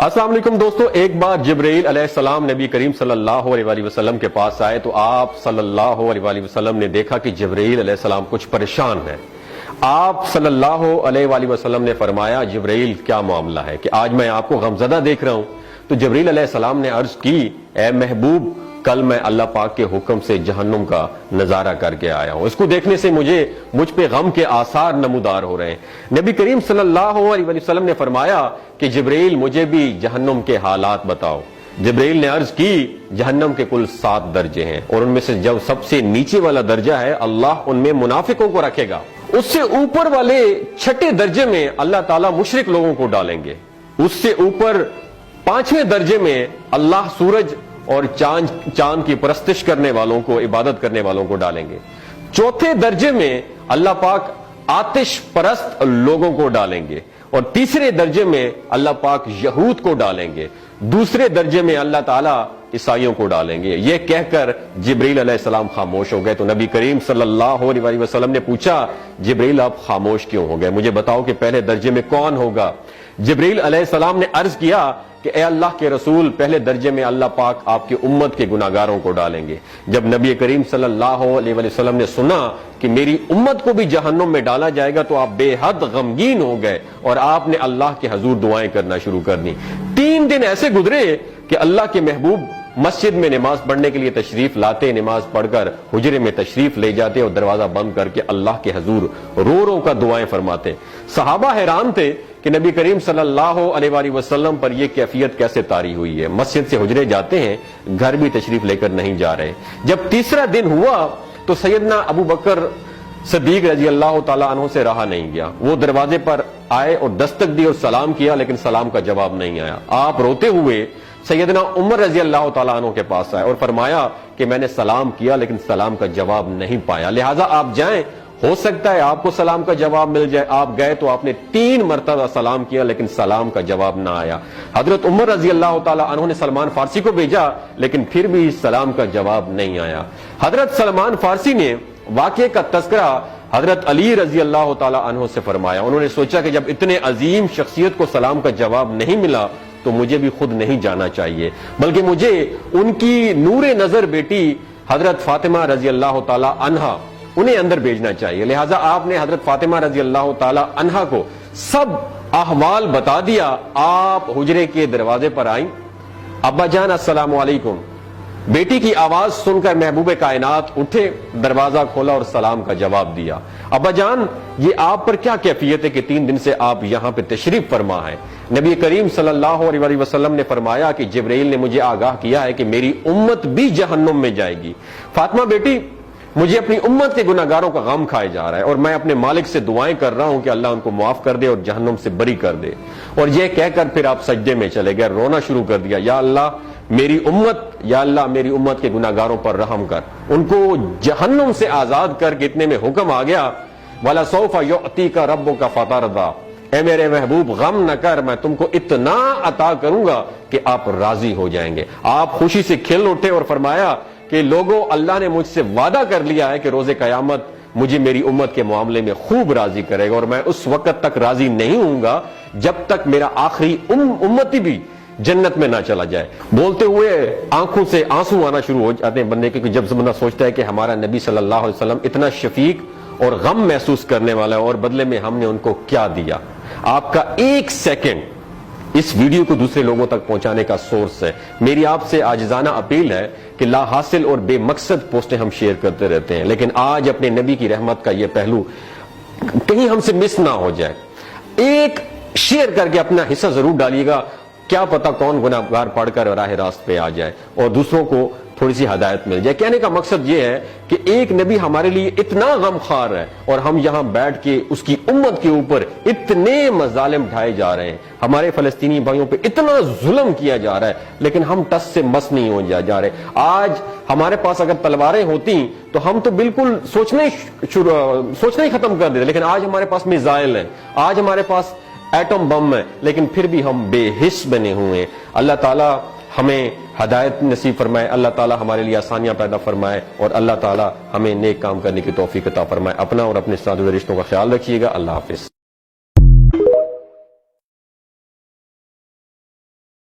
السلام علیکم دوستو، ایک بار جبرائیل علیہ السلام نبی کریم صلی اللہ علیہ وآلہ وسلم کے پاس آئے تو آپ صلی اللہ علیہ وآلہ وسلم نے دیکھا کہ جبرائیل علیہ السلام کچھ پریشان ہے۔ آپ صلی اللہ علیہ وآلہ وسلم نے فرمایا جبرائیل کیا معاملہ ہے کہ آج میں آپ کو غمزدہ دیکھ رہا ہوں؟ تو جبرائیل علیہ السلام نے عرض کی، اے محبوب، کل میں اللہ پاک کے حکم سے جہنم کا نظارہ کر کے آیا ہوں، اس کو دیکھنے سے مجھ پہ غم کے آثار نمودار ہو رہے ہیں۔ نبی کریم صلی اللہ علیہ وسلم نے فرمایا کہ جبرائیل مجھے بھی جہنم کے حالات بتاؤ۔ جبرائیل نے عرض کی، جہنم کے کل 7 درجے ہیں اور ان میں سے جو سب سے نیچے والا درجہ ہے اللہ ان میں منافقوں کو رکھے گا، اس سے اوپر والے 6 درجے میں اللہ تعالیٰ مشرک لوگوں کو ڈالیں گے، اس سے اوپر 5ویں درجے میں اللہ سورج اور چاند کی پرستش کرنے والوں کو، عبادت کرنے والوں کو ڈالیں گے، 4تھے درجے میں اللہ پاک آتش پرست لوگوں کو ڈالیں گے، اور 3رے درجے میں اللہ پاک یہود کو ڈالیں گے، 2 درجے میں اللہ تعالیٰ عیسائیوں کو ڈالیں گے۔ یہ کہہ کر جبرائیل علیہ السلام خاموش ہو گئے تو نبی کریم صلی اللہ علیہ وسلم نے پوچھا، جبرائیل آپ خاموش کیوں ہو گئے؟ مجھے بتاؤ کہ پہلے درجے میں کون ہوگا؟ جبرائیل علیہ السلام نے عرض کیا کہ اے اللہ کے رسول، پہلے درجے میں اللہ پاک آپ کی امت کے گناہگاروں کو ڈالیں گے۔ جب نبی کریم صلی اللہ علیہ وسلم نے سنا کہ میری امت کو بھی جہنم میں ڈالا جائے گا تو آپ بے حد غمگین ہو گئے اور آپ نے اللہ کے حضور دعائیں کرنا شروع کر دی۔ 3 دن ایسے گزرے کہ اللہ کے محبوب مسجد میں نماز پڑھنے کے لیے تشریف لاتے، نماز پڑھ کر حجرے میں تشریف لے جاتے اور دروازہ بند کر کے اللہ کے حضور رو رو کا دعائیں فرماتے۔ صحابہ حیران تھے کہ نبی کریم صلی اللہ علیہ وآلہ وسلم پر یہ کیفیت کیسے طاری ہوئی ہے، مسجد سے حجرے جاتے ہیں، گھر بھی تشریف لے کر نہیں جا رہے۔ جب 3را دن ہوا تو سیدنا ابو بکر صدیق رضی اللہ تعالیٰ عنہ سے رہا نہیں گیا، وہ دروازے پر آئے اور دستک دی اور سلام کیا، لیکن سلام کا جواب نہیں آیا۔ آپ روتے ہوئے سیدنا عمر رضی اللہ تعالیٰ عنہ کے پاس آئے اور فرمایا کہ میں نے سلام کیا لیکن سلام کا جواب نہیں پایا، لہٰذا آپ جائیں، ہو سکتا ہے آپ کو سلام کا جواب مل جائے۔ آپ گئے تو آپ نے 3 مرتبہ سلام کیا لیکن سلام کا جواب نہ آیا۔ حضرت عمر رضی اللہ تعالیٰ عنہ نے سلمان فارسی کو بھیجا لیکن پھر بھی سلام کا جواب نہیں آیا۔ حضرت سلمان فارسی نے واقعے کا تذکرہ حضرت علی رضی اللہ تعالیٰ عنہ سے فرمایا۔ انہوں نے سوچا کہ جب اتنے عظیم شخصیت کو سلام کا جواب نہیں ملا تو مجھے بھی خود نہیں جانا چاہیے، بلکہ مجھے ان کی نور نظر بیٹی حضرت فاطمہ رضی اللہ تعالیٰ عنہا انہیں اندر بھیجنا چاہیے۔ لہٰذا آپ نے حضرت فاطمہ رضی اللہ تعالیٰ عنہا کو سب احوال بتا دیا۔ آپ حجرے کے دروازے پر آئیں، ابا جان السلام علیکم، بیٹی کی آواز سن کر محبوب کائنات اٹھے، دروازہ کھولا اور سلام کا جواب دیا۔ ابا جان، یہ آپ پر کیا کیفیت ہے کہ 3 دن سے آپ یہاں پہ تشریف فرما ہے؟ نبی کریم صلی اللہ علیہ وسلم نے فرمایا کہ جبرائیل نے مجھے آگاہ کیا ہے کہ میری امت بھی جہنم میں جائے گی۔ فاطمہ بیٹی، مجھے اپنی امت کے گناہگاروں کا غم کھائے جا رہا ہے اور میں اپنے مالک سے دعائیں کر رہا ہوں کہ اللہ ان کو معاف کر دے اور جہنم سے بری کر دے۔ اور یہ کہہ کر پھر آپ سجدے میں چلے گئے، رونا شروع کر دیا، یا اللہ میری امت کے گناہگاروں پر رحم کر، ان کو جہنم سے آزاد کر کے۔ اتنے میں حکم آ گیا، وَلَسَوْفَ يُعْطِيكَ رَبُّكَ فَتَرْضَىٰ، اے میرے محبوب غم نہ کر، میں تم کو اتنا عطا کروں گا کہ آپ راضی ہو جائیں گے۔ آپ خوشی سے کھل اٹھے اور فرمایا کہ لوگوں، اللہ نے مجھ سے وعدہ کر لیا ہے کہ روز قیامت مجھے میری امت کے معاملے میں خوب راضی کرے گا، اور میں اس وقت تک راضی نہیں ہوں گا جب تک میرا آخری امتی بھی جنت میں نہ چلا جائے۔ بولتے ہوئے آنکھوں سے آنسو آنا شروع ہو جاتے ہیں بندے کے، کہ جب بندہ سوچتا ہے کہ ہمارا نبی صلی اللہ علیہ وسلم اتنا شفیق اور غم محسوس کرنے والا ہے اور بدلے میں ہم نے ان کو کیا دیا۔ آپ کا 1 سیکنڈ اس ویڈیو کو دوسرے لوگوں تک پہنچانے کا سورس ہے۔ میری آپ سے عاجزانہ اپیل ہے کہ لا حاصل اور بے مقصد پوسٹیں ہم شیئر کرتے رہتے ہیں، لیکن آج اپنے نبی کی رحمت کا یہ پہلو کہیں ہم سے مس نہ ہو جائے۔ ایک شیئر کر کے اپنا حصہ ضرور ڈالیے گا، کیا پتہ کون گناہگار پڑھ کر راہ راست پہ آ جائے اور دوسروں کو تھوڑی سی ہدایت مل جائے۔ کہنے کا مقصد یہ ہے کہ ایک نبی ہمارے لیے اتنا غم خوار ہے اور ہم یہاں بیٹھ کے اس کی امت کے اوپر اتنے مظالم ڈھائے جا رہے ہیں، ہمارے فلسطینی بھائیوں پہ اتنا ظلم کیا جا رہا ہے، لیکن ہم ٹس سے مس نہیں ہو جا رہے۔ آج ہمارے پاس اگر تلواریں ہوتی تو ہم تو بالکل سوچنا ہی ختم کر دیتے، لیکن آج ہمارے پاس میزائل ہیں، آج ہمارے پاس ایٹم بم ہے، لیکن پھر بھی ہم بے حس بنے ہوئے ہیں۔ اللہ تعالیٰ ہمیں ہدایت نصیب فرمائے، اللہ تعالیٰ ہمارے لیے آسانیاں پیدا فرمائے اور اللہ تعالیٰ ہمیں نیک کام کرنے کی توفیق عطا فرمائے۔ اپنا اور اپنے ساتھ جڑے رشتوں کا خیال رکھیے گا۔ اللہ حافظ۔